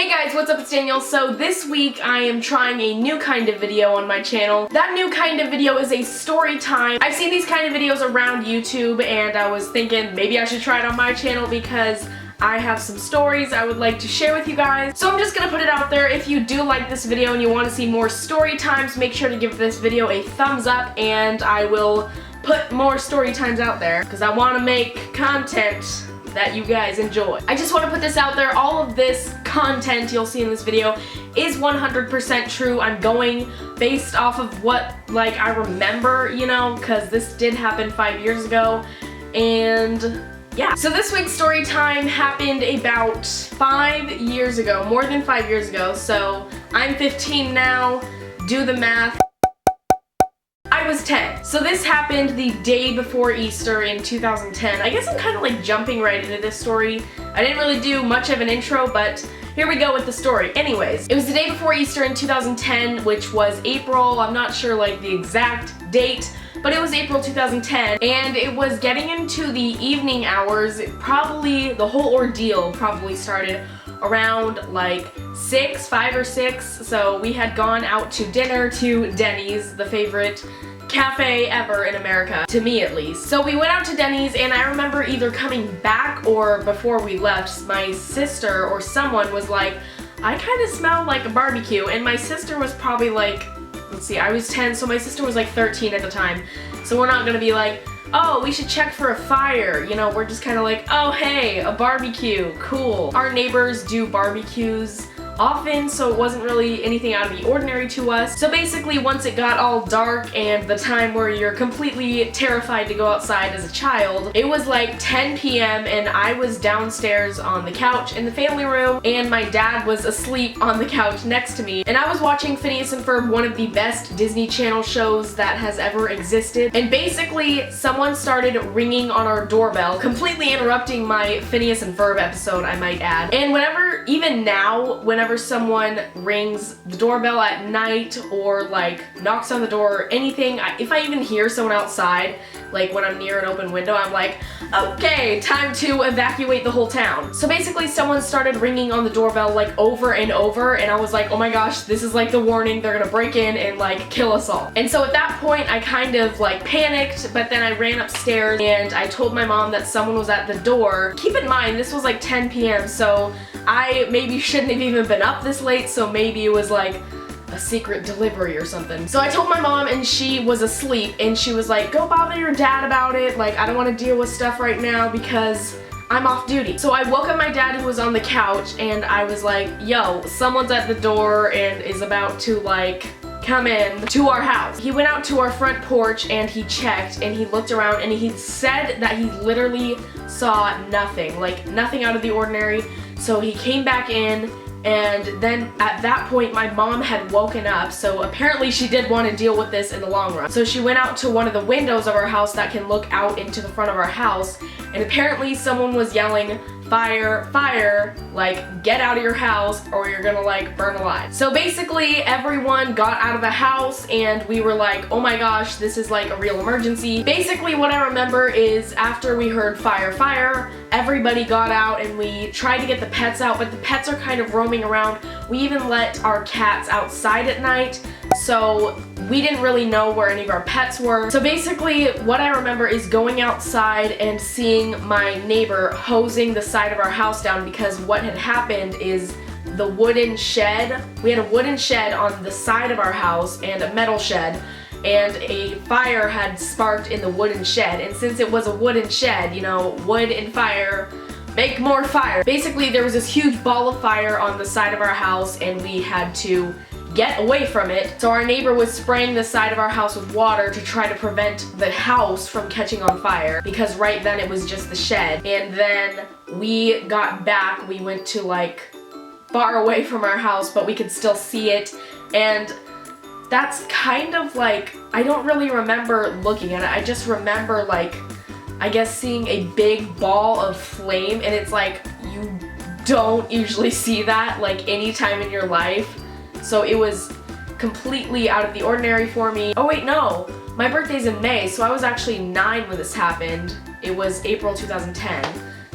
Hey guys, what's up? It's Daniel. So this week I am trying a new kind of video on my channel. That new kind of video is a story time. I've seen these kind of videos around YouTube and I was thinking maybe I should try it on my channel because I have some stories I would like to share with you guys. So I'm just gonna put it out there. If you do like this video and you want to see more story times, make sure to give this video a thumbs up and I will put more story times out there because I want to make content that you guys enjoy. I just want to put this out there. All of this content you'll see in this video is 100% true. I'm going based off of what I remember, you know, because this did happen 5 years ago. And yeah. So this week's story time happened about 5 years ago, more than 5 years ago. So I'm 15 now. Do the math. I was 10. So this happened the day before Easter in 2010. I guess I'm kind of like jumping right into this story. I didn't really do much of an intro, but here we go with the story. Anyways, it was the day before Easter in 2010, which was April. I'm not sure like the exact date, but it was April 2010, and it was getting into the evening hours. Probably the whole ordeal probably started around like 5 or 6. So we had gone out to dinner to Denny's, the favorite cafe ever in America, to me at least. So we went out to Denny's and I remember either coming back or before we left, my sister or someone was like, I kind of smell like a barbecue, and my sister was probably like, let's see, I was 10, so my sister was like 13 at the time. So we're not gonna be like, oh, we should check for a fire. You know, we're just kind of like, oh, hey, a barbecue, cool. Our neighbors do barbecues often, so it wasn't really anything out of the ordinary to us. So basically, once it got all dark and the time where you're completely terrified to go outside as a child, it was like 10 p.m. and I was downstairs on the couch in the family room and my dad was asleep on the couch next to me. And I was watching Phineas and Ferb, one of the best Disney Channel shows that has ever existed. And basically, someone started ringing on our doorbell, completely interrupting my Phineas and Ferb episode, I might add. And whenever, even now, whenever someone rings the doorbell at night or like knocks on the door or anything, if I even hear someone outside, like when I'm near an open window, I'm like, okay, time to evacuate the whole town. So basically someone started ringing on the doorbell like over and over, and I was like, oh my gosh, this is like the warning, they're gonna break in and like kill us all. And so at that point I kind of like panicked, but then I ran upstairs and I told my mom that someone was at the door. Keep in mind, this was like 10 p.m. so I maybe shouldn't have even been up this late, so maybe it was like a secret delivery or something. So I told my mom and she was asleep and she was like, go bother your dad about it, like I don't want to deal with stuff right now because I'm off duty. So I woke up my dad who was on the couch and I was like, yo, someone's at the door and is about to like come in to our house. He went out to our front porch and he checked and he looked around and he said that he literally saw nothing, like nothing out of the ordinary. So he came back in, and then at that point my mom had woken up, so apparently she did want to deal with this in the long run. So she went out to one of the windows of our house that can look out into the front of our house, and apparently someone was yelling, fire, fire, like get out of your house or you're gonna like burn alive. So basically everyone got out of the house and we were like, oh my gosh, this is like a real emergency. Basically what I remember is after we heard fire, fire, everybody got out and we tried to get the pets out, but the pets are kind of roaming around. We even let our cats outside at night, so we didn't really know where any of our pets were. So basically what I remember is going outside and seeing my neighbor hosing the side of our house down, because what had happened is the wooden shed, we had a wooden shed on the side of our house and a metal shed, and a fire had sparked in the wooden shed. And since it was a wooden shed, you know, wood and fire make more fire. Basically there was this huge ball of fire on the side of our house and we had to get away from it. So our neighbor was spraying the side of our house with water to try to prevent the house from catching on fire, because right then it was just the shed. And then we got back, we went to like far away from our house, but we could still see it. And that's kind of like, I don't really remember looking at it. I just remember like, I guess seeing a big ball of flame, and it's like, you don't usually see that like any time in your life. So it was completely out of the ordinary for me. Oh wait, no, my birthday's in May, so I was actually 9 when this happened. It was April 2010.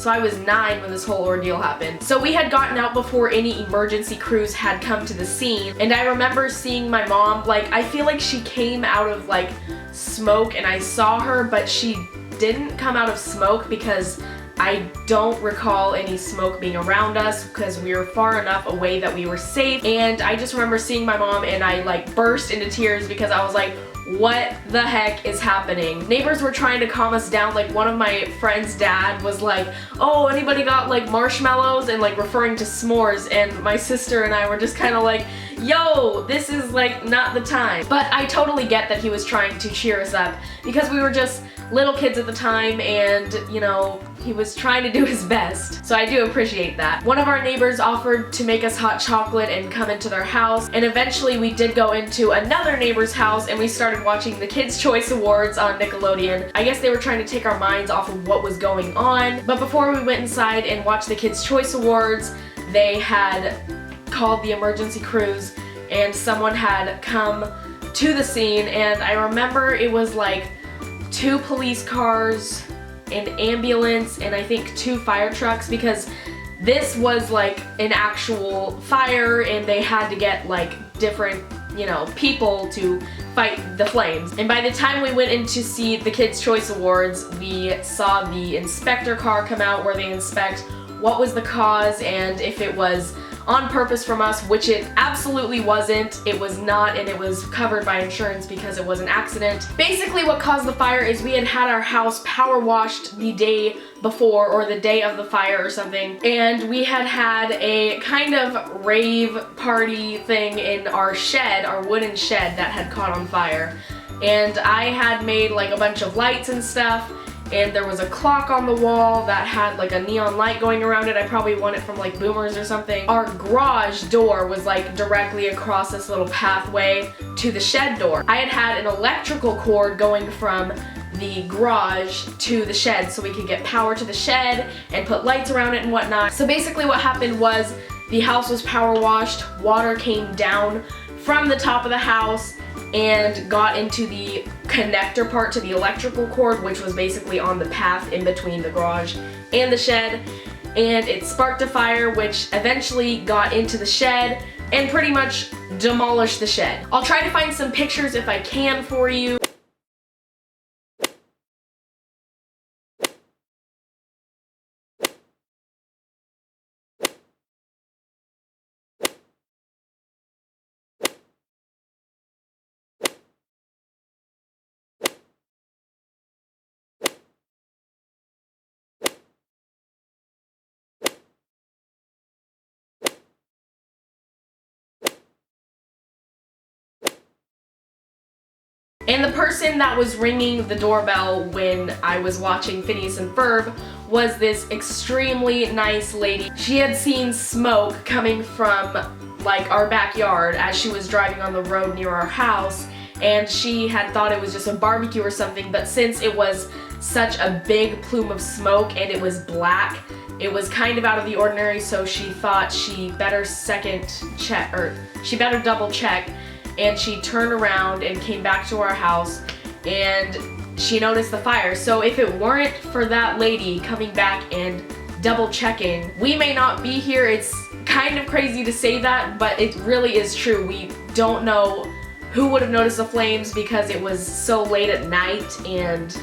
So I was 9 when this whole ordeal happened. So we had gotten out before any emergency crews had come to the scene, and I remember seeing my mom, like, I feel like she came out of like smoke and I saw her, but she didn't come out of smoke because I don't recall any smoke being around us because we were far enough away that we were safe. And I just remember seeing my mom and I like burst into tears because I was like, what the heck is happening? Neighbors were trying to calm us down. Like, one of my friend's dad was like, oh, anybody got like marshmallows, and like referring to s'mores, and my sister and I were just kind of like, yo, this is like not the time. But I totally get that he was trying to cheer us up because we were just little kids at the time, and you know, he was trying to do his best. So I do appreciate that. One of our neighbors offered to make us hot chocolate and come into their house, and eventually we did go into another neighbor's house and we started watching the Kids' Choice Awards on Nickelodeon. I guess they were trying to take our minds off of what was going on, but before we went inside and watched the Kids' Choice Awards, they had called the emergency crews and someone had come to the scene, and I remember it was like 2 police cars, an ambulance, and I think 2 fire trucks, because this was like an actual fire and they had to get like different, you know, people to fight the flames. And by the time we went in to see the Kids' Choice Awards, we saw the inspector car come out where they inspect what was the cause and if it was on purpose from us, which it absolutely wasn't. It was not, and it was covered by insurance because it was an accident. Basically what caused the fire is we had had our house power washed the day before, or the day of the fire or something, and we had had a kind of rave party thing in our shed, our wooden shed that had caught on fire. And I had made like a bunch of lights and stuff, and there was a clock on the wall that had like a neon light going around it. I probably won it from like Boomers or something. Our garage door was like directly across this little pathway to the shed door. I had had an electrical cord going from the garage to the shed so we could get power to the shed and put lights around it and whatnot. So basically what happened was the house was power washed, water came down from the top of the house and got into the connector part to the electrical cord, which was basically on the path in between the garage and the shed, and it sparked a fire which eventually got into the shed and pretty much demolished the shed. I'll try to find some pictures if I can for you. And the person that was ringing the doorbell when I was watching Phineas and Ferb was this extremely nice lady. She had seen smoke coming from like our backyard as she was driving on the road near our house, and she had thought it was just a barbecue or something, but since it was such a big plume of smoke and it was black, it was kind of out of the ordinary, so she thought she better double check. And she turned around and came back to our house and she noticed the fire. So if it weren't for that lady coming back and double checking, we may not be here. It's kind of crazy to say that, but it really is true. We don't know who would have noticed the flames because it was so late at night, and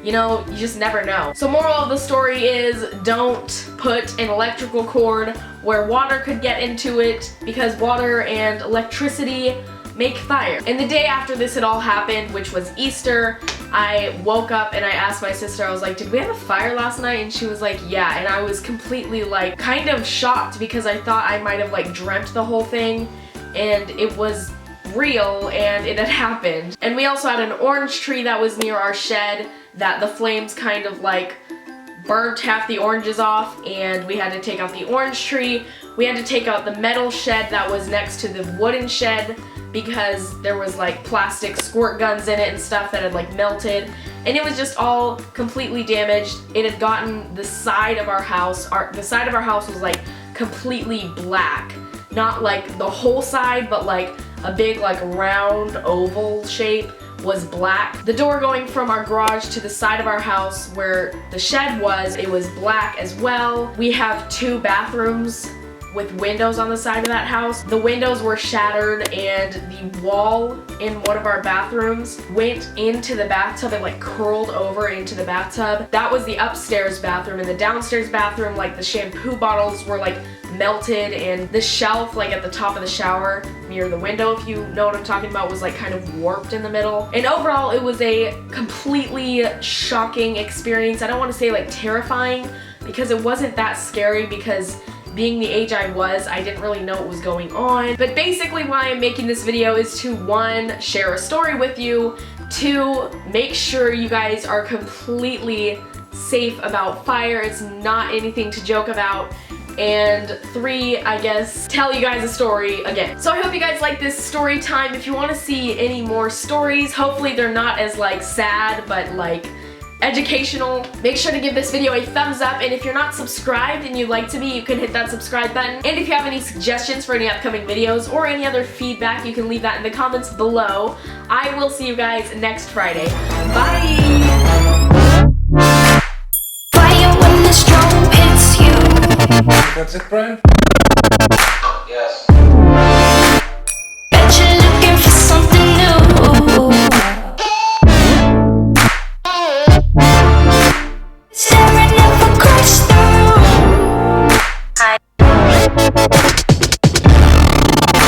you know, you just never know. So moral of the story is, don't put an electrical cord where water could get into it, because water and electricity make fire. And the day after this had all happened, which was Easter, I woke up and I asked my sister, I was like, did we have a fire last night? And she was like, yeah. And I was completely like kind of shocked because I thought I might have like dreamt the whole thing, and it was real and it had happened. And we also had an orange tree that was near our shed that the flames kind of like burnt half the oranges off, and we had to take out the orange tree. We had to take out the metal shed that was next to the wooden shed because there was like plastic squirt guns in it and stuff that had like melted, and it was just all completely damaged. It had gotten the side of our house, the side of our house was like completely black. Not like the whole side, but like a big like round oval shape was black. The door going from our garage to the side of our house where the shed was, it was black as well. We have 2 bathrooms with windows on the side of that house. The windows were shattered and the wall in one of our bathrooms went into the bathtub and like curled over into the bathtub. That was the upstairs bathroom. In the downstairs bathroom, like the shampoo bottles were like melted, and the shelf like at the top of the shower near the window, if you know what I'm talking about, was like kind of warped in the middle. And overall it was a completely shocking experience. I don't want to say like terrifying, because it wasn't that scary, because being the age I was, I didn't really know what was going on. But basically why I'm making this video is to, 1, share a story with you, 2, make sure you guys are completely safe about fire. It's not anything to joke about. And 3, I guess, tell you guys a story again. So I hope you guys like this story time. If you want to see any more stories, hopefully they're not as like sad, but like educational, make sure to give this video a thumbs up, and if you're not subscribed and you'd like to be, you can hit that subscribe button. And if you have any suggestions for any upcoming videos or any other feedback, you can leave that in the comments below. I will see you guys next Friday. Bye! Fire when the strobe hits you. That's it, Brian? Yes.